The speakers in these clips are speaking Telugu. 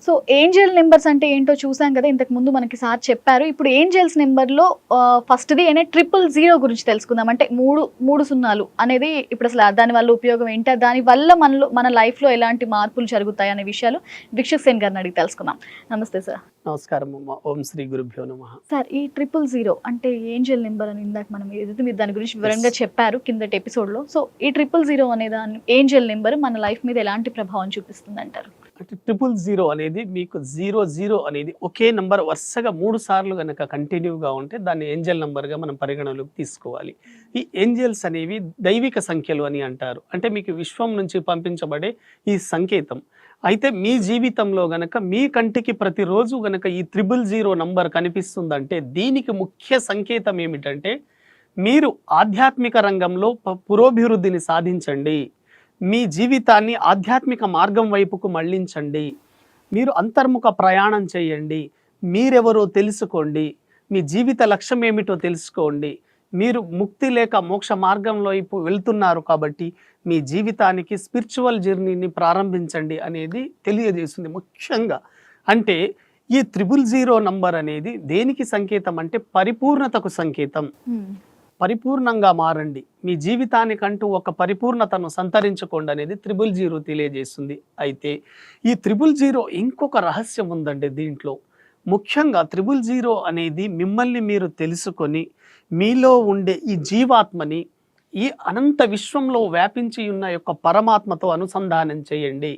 సో ఏంజెల్ నెంబర్స్ అంటే ఏంటో చూసాం కదా, ఇంతకు ముందు మనకి సార్ చెప్పారు. ఇప్పుడు ఏంజెల్స్ నెంబర్లో ఫస్ట్ది అనే 000 గురించి తెలుసుకుందాం. అంటే మూడు మూడు సున్నాలు అనేది ఇప్పుడు అసలు దాని వల్ల ఉపయోగం ఏంటి, దాని వల్ల మన లైఫ్లో ఎలాంటి మార్పులు జరుగుతాయి అనే విషయాలు భిక్షక్ సేన్ గారిని అడిగి తెలుసుకుందాం. నమస్తే సార్. నమస్కారం అమ్మ. ఓం శ్రీ గురుభ్యో నమః. సార్, ఈ 000 అంటే ఏంజెల్ నెంబర్ అని ఇందాక మనం ఏదైతే మీరు దాని గురించి వివరంగా చెప్పారు కిందటి ఎపిసోడ్లో. సో ఈ 000 అనే దాని ఏంజెల్ నెంబర్ మన లైఫ్ మీద ఎలాంటి ప్రభావం చూపిస్తుంది అంటారు? అంటే 000 అనేది మీకు 00 అనేది ఒకే నంబర్ వరుసగా 3 సార్లు కనుక కంటిన్యూగా ఉంటే దాన్ని ఏంజెల్ నంబర్గా మనం పరిగణలోకి తీసుకోవాలి. ఈ ఏంజెల్స్ అనేవి దైవిక సంఖ్యలు అని అంటారు. అంటే మీకు విశ్వం నుంచి పంపించబడే ఈ సంకేతం. అయితే మీ జీవితంలో గనక మీ కంటికి ప్రతిరోజు గనక ఈ 000 నంబర్ కనిపిస్తుందంటే దీనికి ముఖ్య సంకేతం ఏమిటంటే మీరు ఆధ్యాత్మిక రంగంలో పురోభివృద్ధిని సాధించండి, మీ జీవితాన్ని ఆధ్యాత్మిక మార్గం వైపుకు మళ్లించండి, మీరు అంతర్ముఖ ప్రయాణం చేయండి, మీరెవరో తెలుసుకోండి, మీ జీవిత లక్ష్యం ఏమిటో తెలుసుకోండి, మీరు ముక్తి లేక మోక్ష మార్గంలో వైపు వెళ్తున్నారు కాబట్టి మీ జీవితానికి స్పిరిచువల్ జర్నీని ప్రారంభించండి అనేది తెలియజేస్తుంది. ముఖ్యంగా అంటే ఈ 000 నంబర్ అనేది దేనికి సంకేతం అంటే పరిపూర్ణతకు సంకేతం. పరిపూర్ణంగా మారండి, మీ జీవితానికంటూ ఒక పరిపూర్ణతను సంతరించుకోండి అనేది 000 తెలియజేస్తుంది. అయితే ఈ 000 ఇంకొక రహస్యం ఉందండి దీంట్లో. ముఖ్యంగా 000 అనేది మిమ్మల్ని మీరు తెలుసుకొని మీలో ఉండే ఈ జీవాత్మని ఈ అనంత విశ్వంలో వ్యాపించి ఉన్న యొక్క పరమాత్మతో అనుసంధానం చేయండి.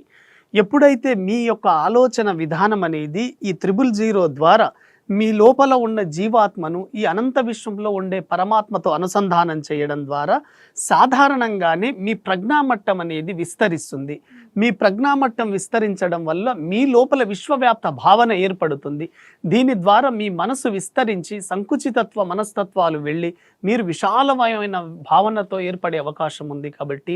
ఎప్పుడైతే మీ యొక్క ఆలోచన విధానం అనేది ఈ 000 ద్వారా మీ లోపల ఉన్న జీవాత్మను ఈ అనంత విశ్వంలో ఉండే పరమాత్మతో అనుసంధానం చేయడం ద్వారా సాధారణంగానే మీ ప్రజ్ఞామట్టం అనేది విస్తరిస్తుంది. మీ ప్రజ్ఞామట్టం విస్తరించడం వల్ల మీ లోపల విశ్వవ్యాప్త భావన ఏర్పడుతుంది. దీని ద్వారా మీ మనసు విస్తరించి సంకుచితత్వ మనస్తత్వాలు వెళ్ళి మీరు విశాలమైన భావనతో ఏర్పడే అవకాశం ఉంది. కాబట్టి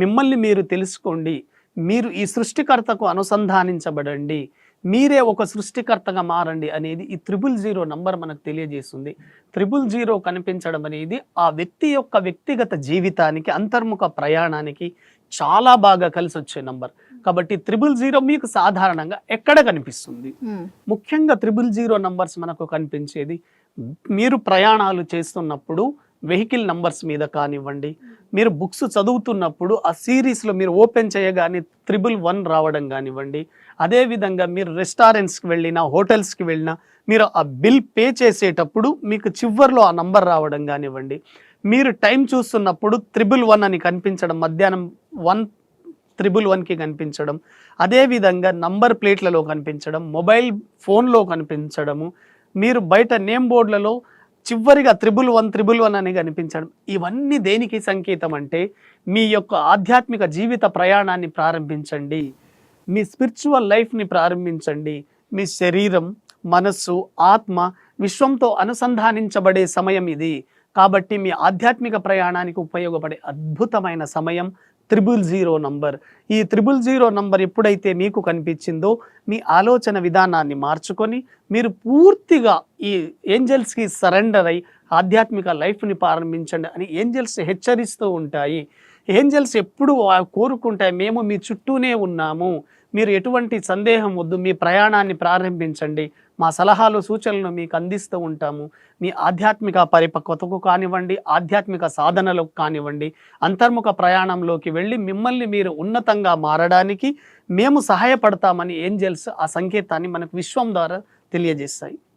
మిమ్మల్ని మీరు తెలుసుకోండి, మీరు ఈ సృష్టికర్తకు అనుసంధానించబడండి, మీరే ఒక సృష్టికర్తగా మారండి అనేది ఈ 000 నంబర్ మనకు తెలియజేస్తుంది. 000 కనిపించడం అనేది ఆ వ్యక్తి యొక్క వ్యక్తిగత జీవితానికి అంతర్ముఖ ప్రయాణానికి చాలా బాగా కలిసి వచ్చే నంబర్. కాబట్టి 000 మీకు సాధారణంగా ఎక్కడ కనిపిస్తుంది? ముఖ్యంగా 000 నంబర్స్ మనకు కనిపించేది మీరు ప్రయాణాలు చేస్తున్నప్పుడు వెహికల్ నంబర్స్ మీద కానివ్వండి, మీరు బుక్స్ చదువుతున్నప్పుడు ఆ సిరీస్లో మీరు ఓపెన్ చేయగానే 111 రావడం కానివ్వండి, అదేవిధంగా మీరు రెస్టారెంట్స్కి వెళ్ళినా హోటల్స్కి వెళ్ళినా మీరు ఆ బిల్ పే చేసేటప్పుడు మీకు చివర్లో ఆ నంబర్ రావడం కానివ్వండి, మీరు టైం చూస్తున్నప్పుడు 111 అని కనిపించడం, మధ్యాహ్నం 111కి కనిపించడం, అదేవిధంగా నంబర్ ప్లేట్లలో కనిపించడం, మొబైల్ ఫోన్లో కనిపించడము, మీరు బయట నేమ్ బోర్డులలో చివరిగా 111 అని కనిపించడం, ఇవన్నీ దేనికి సంకేతం అంటే మీ యొక్క ఆధ్యాత్మిక జీవిత ప్రయాణాన్ని ప్రారంభించండి, మీ స్పిరిచువల్ లైఫ్ని ప్రారంభించండి. మీ శరీరం, మనస్సు, ఆత్మ విశ్వంతో అనుసంధానించబడే సమయం ఇది. కాబట్టి మీ ఆధ్యాత్మిక ప్రయాణానికి ఉపయోగపడే అద్భుతమైన సమయం 000 నంబర్. ఈ 000 నంబర్ ఎప్పుడైతే మీకు కనిపించిందో మీ ఆలోచన విధానాన్ని మార్చుకొని మీరు పూర్తిగా ఈ ఏంజల్స్కి సరెండర్ అయి ఆధ్యాత్మిక లైఫ్ని ప్రారంభించండి అని ఏంజల్స్ హెచ్చరిస్తూ ఉంటాయి. ఏంజల్స్ ఎప్పుడు కోరుకుంటాయి, మేము మీ చుట్టూనే ఉన్నాము, మీరు ఎటువంటి సందేహం వద్దు, మీ ప్రయాణాన్ని ప్రారంభించండి, మా సలహాలు సూచనలు మీకు అందిస్తూ ఉంటాము. మీ ఆధ్యాత్మిక పరిపక్వతకు కానివ్వండి, ఆధ్యాత్మిక సాధనలకు కానివ్వండి, అంతర్ముఖ ప్రయాణంలోకి వెళ్ళి మిమ్మల్ని మీరు ఉన్నతంగా మారడానికి మేము సహాయపడతామని ఏంజల్స్ ఆ సంకేతాన్ని మనకు విశ్వం ద్వారా తెలియజేస్తాయి.